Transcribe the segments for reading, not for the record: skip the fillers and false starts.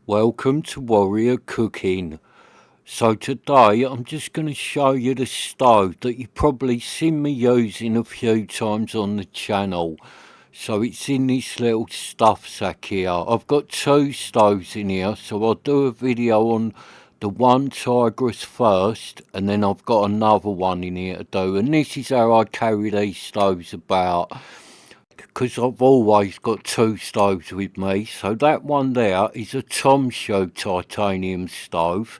Welcome to Warrior Cooking. So today I'm just going to show you the stove that you've probably seen me using a few times on the channel. So it's in this little stuff sack here. I've got two stoves in here, so I'll do a video on the Onetigris first, and then I've got another one in here to do. And this is how I carry these stoves about, because I've always got two stoves with me. So that one there is a Tom Show titanium stove,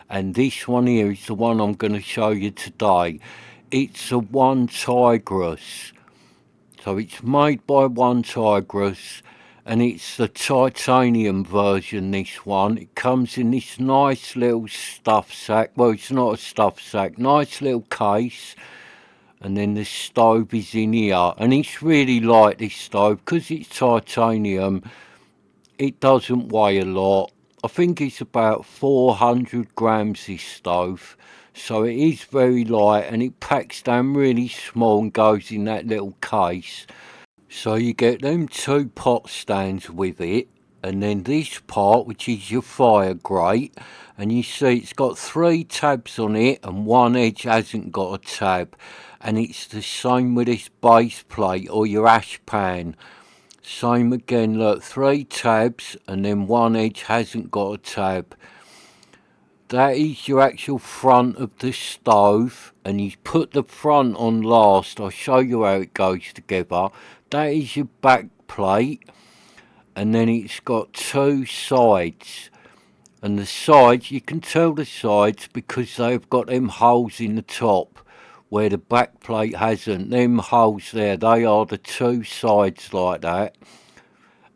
and this one here is the one I'm going to show you today. It's a Onetigris. So it's made by Onetigris, and it's the titanium version, this one. It comes in this nice little stuff sack. Well, it's not a stuff sack, nice little case. And then the stove is in here, and it's really light, this stove, because it's titanium. It doesn't weigh a lot. I think it's about 400 grams, this stove, so it is very light, and it packs down really small and goes in that little case. So you get them two pot stands with it, and then this part, which is your fire grate, and you see it's got three tabs on it and one edge hasn't got a tab, and it's the same with this base plate or your ash pan. Same again, look, three tabs and then one edge hasn't got a tab. That is your actual front of the stove, and you put the front on last. I'll show you how it goes together. That is your back plate, and then it's got two sides, and the sides, you can tell the sides because they've got them holes in the top where the back plate hasn't. Them holes there, they are the two sides like that.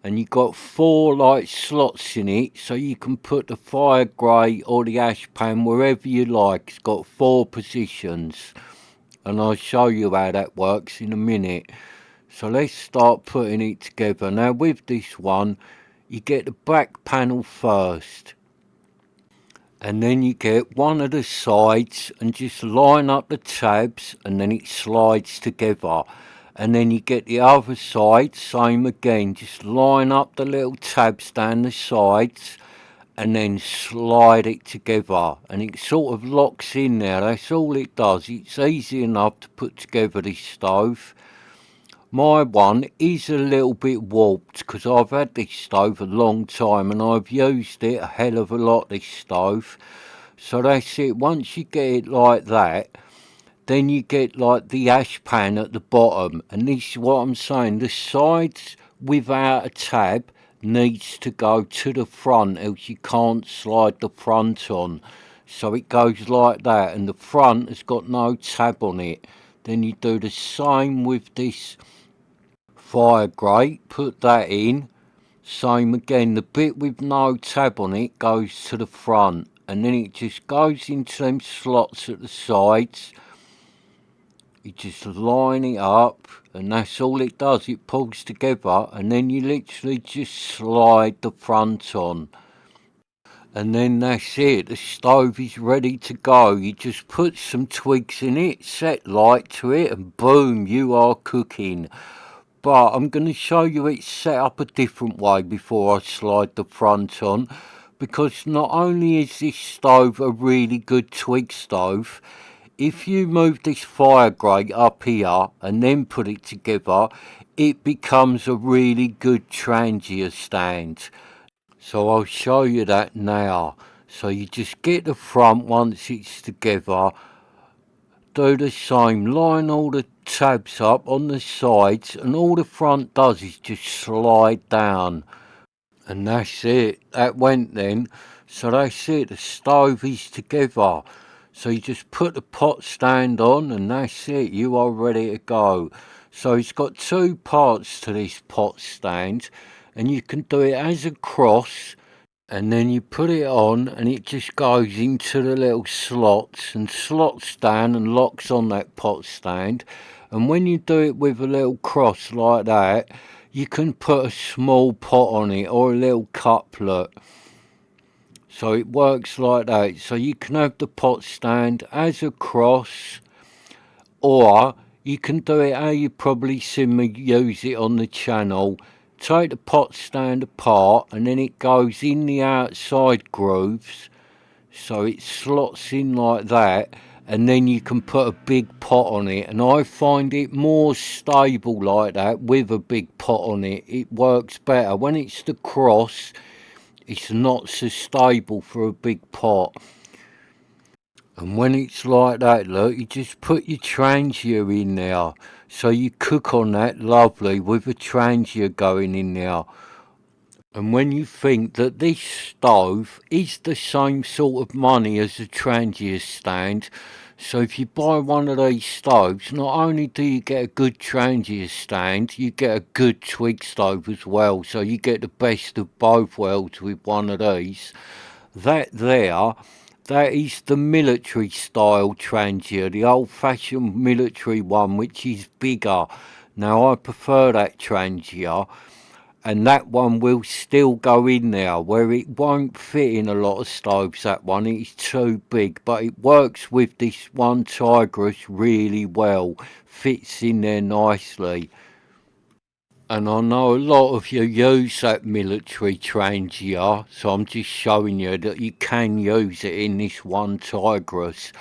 And you've got four like slots in it, so you can put the fire grate or the ash pan wherever you like. It's got four positions, and I'll show you how that works in a minute. So let's start putting it together. Now with this one, you get the back panel first, and then you get one of the sides and just line up the tabs, and then it slides together. And then you get the other side, same again, just line up the little tabs down the sides and then slide it together, and it sort of locks in there. That's all it does. It's easy enough to put together this stove. My one is a little bit warped because I've had this stove a long time and I've used it a hell of a lot, this stove. So that's it. Once you get it like that, then you get like the ash pan at the bottom, and this is what I'm saying, the sides without a tab needs to go to the front, else you can't slide the front on. So it goes like that, and the front has got no tab on it. Then you do the same with this fire grate, put that in, same again, the bit with no tab on it goes to the front, and then it just goes into them slots at the sides. You just line it up, and that's all it does. It pulls together, and then you literally just slide the front on, and then that's it. The stove is ready to go. You just put some twigs in it, set light to it, and boom, you are cooking. But I'm going to show you it set up a different way before I slide the front on, because not only is this stove a really good twig stove, if you move this fire grate up here and then put it together, it becomes a really good Trangia stand. So I'll show you that now. So you just get the front once it's together, do the same, line all the tabs up on the sides, and all the front does is just slide down. And that's it, that went then. So that's it, the stove is together. So you just put the pot stand on, and that's it, you are ready to go. So it's got two parts to this pot stand, and you can do it as a cross, and then you put it on and it just goes into the little slots and slots down and locks on that pot stand. And when you do it with a little cross like that, you can put a small pot on it or a little cuplet. So it works like that. So you can have the pot stand as a cross, or you can do it how you probably seen me use it on the channel, take the pot stand apart, and then it goes in the outside grooves, so it slots in like that, and then you can put a big pot on it, and I find it more stable like that with a big pot on it. It works better. When it's the cross, it's not so stable for a big pot. And when it's like that, look, you just put your Trangia in there. So you cook on that lovely with a Trangia going in there. And when you think that this stove is the same sort of money as a Trangia stand, so if you buy one of these stoves, not only do you get a good Trangia stand, you get a good Twig stove as well. So you get the best of both worlds with one of these. That there, that is the military style Trangia, the old fashioned military one, which is bigger. Now I prefer that Trangia, and that one will still go in there, where it won't fit in a lot of stoves. That one, it's too big, but it works with this Onetigris really well, fits in there nicely. And I know a lot of you use that military Trangia, so I'm just showing you that you can use it in this Onetigris.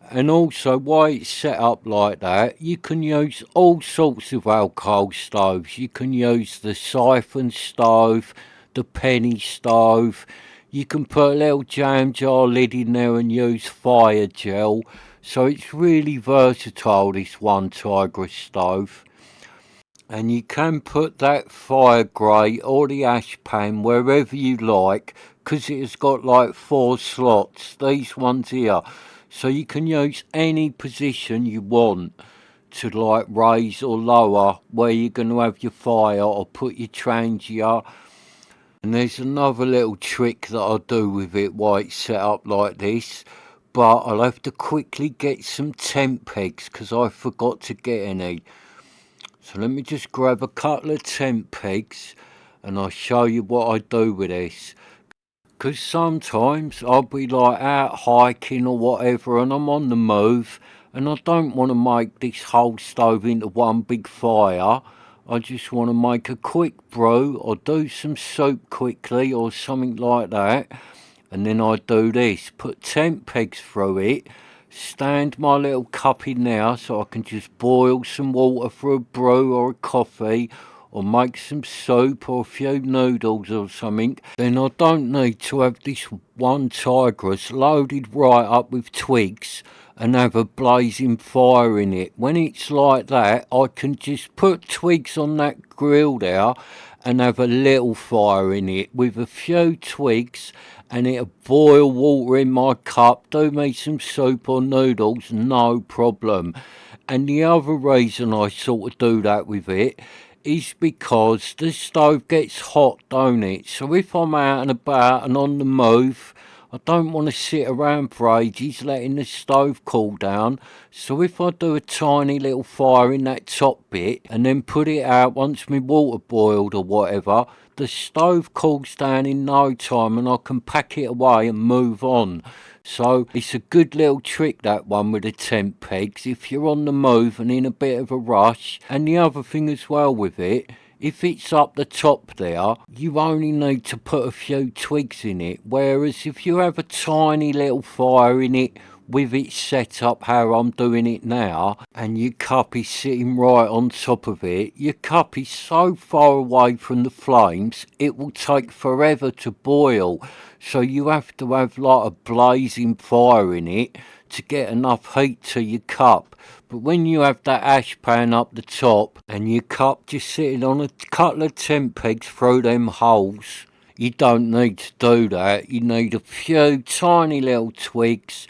And also, why it's set up like that, you can use all sorts of alcohol stoves. You can use the siphon stove, the penny stove. You can put a little jam jar lid in there and use fire gel. So it's really versatile, this Onetigris stove. And you can put that fire grate or the ash pan wherever you like, because it has got like 4 slots, these ones here. So you can use any position you want to like raise or lower where you're going to have your fire or put your Trangia. And there's another little trick that I do with it while it's set up like this. But I'll have to quickly get some tent pegs because I forgot to get any. So let me just grab a couple of tent pegs and I'll show you what I do with this. Because sometimes I'll be like out hiking or whatever and I'm on the move and I don't want to make this whole stove into one big fire. I just want to make a quick brew or do some soup quickly or something like that. And then I do this, put tent pegs through it, stand my little cup in there so I can just boil some water for a brew or a coffee or make some soup or a few noodles or something. Then I don't need to have this Onetigris loaded right up with twigs and have a blazing fire in it. When it's like that, I can just put twigs on that grill there and have a little fire in it with a few twigs, and it'll boil water in my cup, do me some soup or noodles, no problem. And the other reason I sort of do that with it is because the stove gets hot, don't it? So if I'm out and about and on the move, I don't want to sit around for ages letting the stove cool down. So if I do a tiny little fire in that top bit and then put it out once my water boiled or whatever, the stove cools down in no time and I can pack it away and move on. So it's a good little trick, that one with the tent pegs, if you're on the move and in a bit of a rush. And the other thing as well with it, if it's up the top there, you only need to put a few twigs in it. Whereas if you have a tiny little fire in it with it set up how I'm doing it now, and your cup is sitting right on top of it, your cup is so far away from the flames, it will take forever to boil. So you have to have like a blazing fire in it to get enough heat to your cup. But when you have that ash pan up the top and your cup just sitting on a couple of tent pegs through them holes, you don't need to do that. You need a few tiny little twigs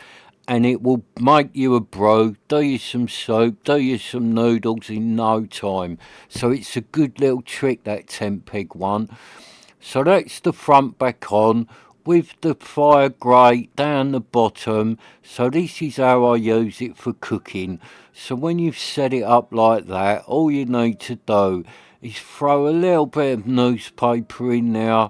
and it will make you a brew, do you some soup, do you some noodles in no time. So it's a good little trick, that tent peg one. So that's the front back on with the fire grate down the bottom. So this is how I use it for cooking. So when you've set it up like that, all you need to do is throw a little bit of newspaper in there.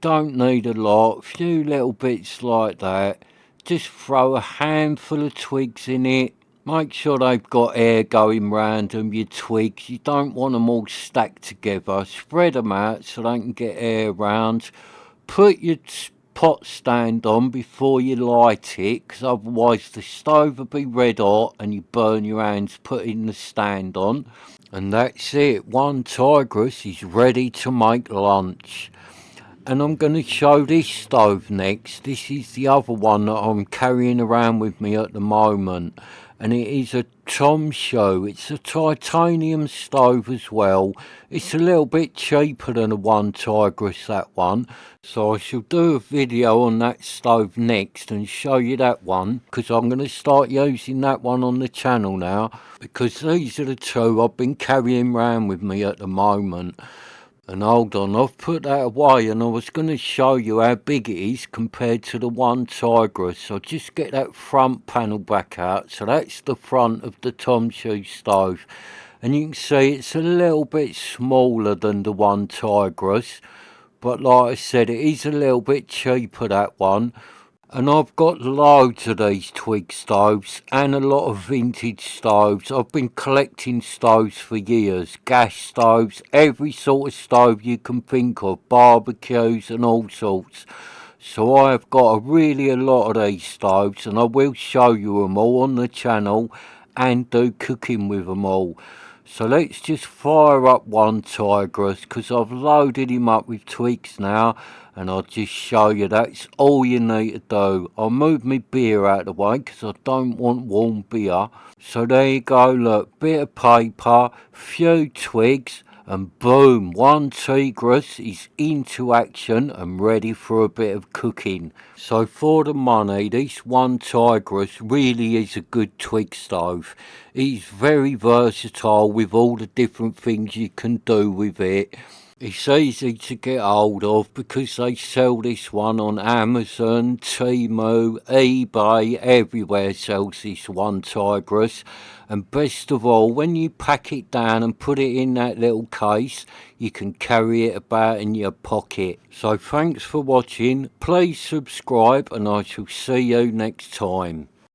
Don't need a lot, few little bits like that. Just throw a handful of twigs in it, Make sure they've got air going round them, your twigs. You don't want them all stacked together. Spread them out so they can get air round. Put your pot stand on before you light it, because otherwise the stove will be red hot and you burn your hands putting the stand on. And that's it. Onetigris is ready to make lunch. And I'm going to show this stove next. This is the other one that I'm carrying around with me at the moment. And it is a Trangia. It's a titanium stove as well. It's a little bit cheaper than a Onetigris, that one. So I shall do a video on that stove next and show you that one. Because I'm going to start using that one on the channel now. Because these are the two I've been carrying around with me at the moment. And hold on, I've put that away and I was going to show you how big it is compared to the Onetigris. So just get that front panel back out. So that's the front of the Trangia stove. And you can see it's a little bit smaller than the Onetigris. But like I said, it is a little bit cheaper, that one. And I've got loads of these Twig stoves and a lot of vintage stoves. I've been collecting stoves for years. Gas stoves, every sort of stove you can think of. Barbecues and all sorts. So I've got really a lot of these stoves and I will show you them all on the channel and do cooking with them all. So let's just fire up Onetigris because I've loaded him up with twigs now, and I'll just show you that's all you need to do. I'll move my beer out of the way because I don't want warm beer. So there you go, look, bit of paper, few twigs, and boom, Onetigris is into action and ready for a bit of cooking. So for the money, this Onetigris really is a good twig stove. It's very versatile with all the different things you can do with it. It's easy to get hold of because they sell this one on Amazon, Temu, eBay, everywhere sells this Onetigris. And best of all, when you pack it down and put it in that little case, you can carry it about in your pocket. So thanks for watching, please subscribe and I shall see you next time.